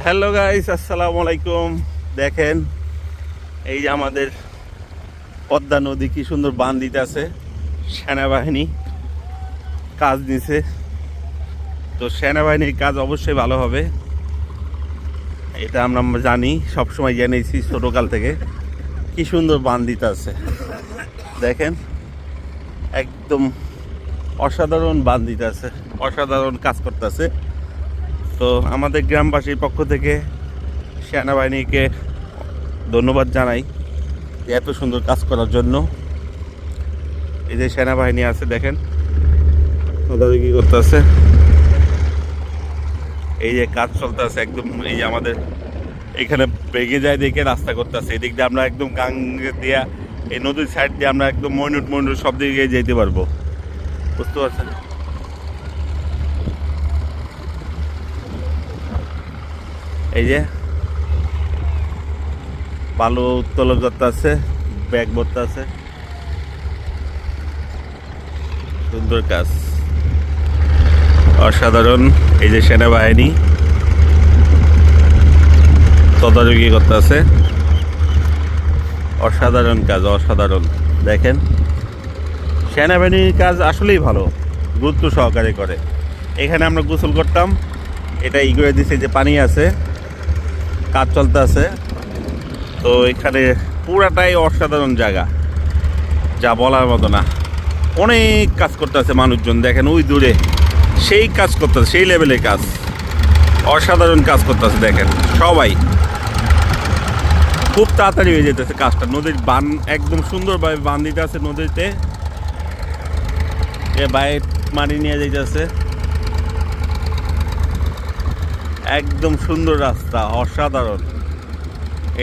Hello guys, আসসালামু আলাইকুম। দেখেন এই যে আমাদের পদ্মা নদী কি সুন্দর বাঁধ দিতে আছে। সেনাবাহিনী কাজ নিছে, তো সেনাবাহিনীর কাজ অবশ্যই ভালো হবে, এটা আমরা জানি, সবসময় জেনেছি ছোটোকাল থেকে। কি সুন্দর বাঁধ দিতে আছে, দেখেন একদম অসাধারণ বাঁধ দিতে আছে, অসাধারণ কাজ করতেছে। তো আমাদের গ্রামবাসীর পক্ষ থেকে সেনাবাহিনীকে ধন্যবাদ জানাই এত সুন্দর কাজ করার জন্য। এই যে সেনাবাহিনী আছে, দেখেন ওদের কি করতেছে, এই যে কাজ চলতেছে একদম। এই যে আমাদের এখানে বেগে যায় দেখে রাস্তা করতেছে, এদিক দিয়ে আমরা একদম গাং দিয়া এই নদীর সাইড দিয়ে আমরা একদম মইনুট সব দিকে যেতে পারবো, বুঝতে পারছেন। এই যে বালু উত্তোলন করতে আছে, ব্যাগ ভরতে আছে, সুন্দর কাজ, অসাধারণ। এই যে সেনাবাহিনী তদারকি করতে আছে, অসাধারণ কাজ, অসাধারণ। দেখেন সেনাবাহিনীর কাজ আসলেই ভালো, গুরুত্ব সহকারে করে। এখানে আমরা গোসল করতাম, এটা ই করে দিছে, যে পানি আছে, কাজ চলতে আছে। তো এখানে পুরাটাই অসাধারণ জায়গা, যা বলার মতো না। অনেক কাজ করতে আছে মানুষজন, দেখেন ওই দূরে সেই কাজ করতেছে, সেই লেভেলের কাজ, অসাধারণ কাজ করতেছে। দেখেন সবাই খুব তাড়াতাড়ি হয়ে যেতেছে কাজটা। নদীর বান একদম সুন্দরভাবে বান দিতে আছে নদীতে, এ বাইরে মাটি নিয়ে যাইতেছে, একদম সুন্দর রাস্তা, অসাধারণ।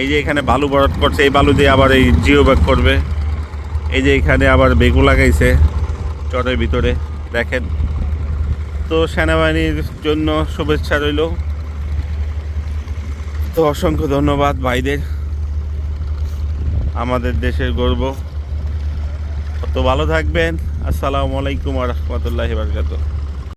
এই যে এখানে বালু ভরাট করছে, এই বালু দিয়ে আবার এই জিও ব্যাগ করবে। এই যে এখানে আবার বেগু লাগাইছে চরের ভিতরে, দেখেন। তো সেনাবাহিনীর জন্য শুভেচ্ছা রইল। তো অসংখ্য ধন্যবাদ ভাইদের, আমাদের দেশের গর্ব। তো ভালো থাকবেন। আসসালামু আলাইকুম ওয়া রাহমাতুল্লাহি ওয়া বারাকাতুহু।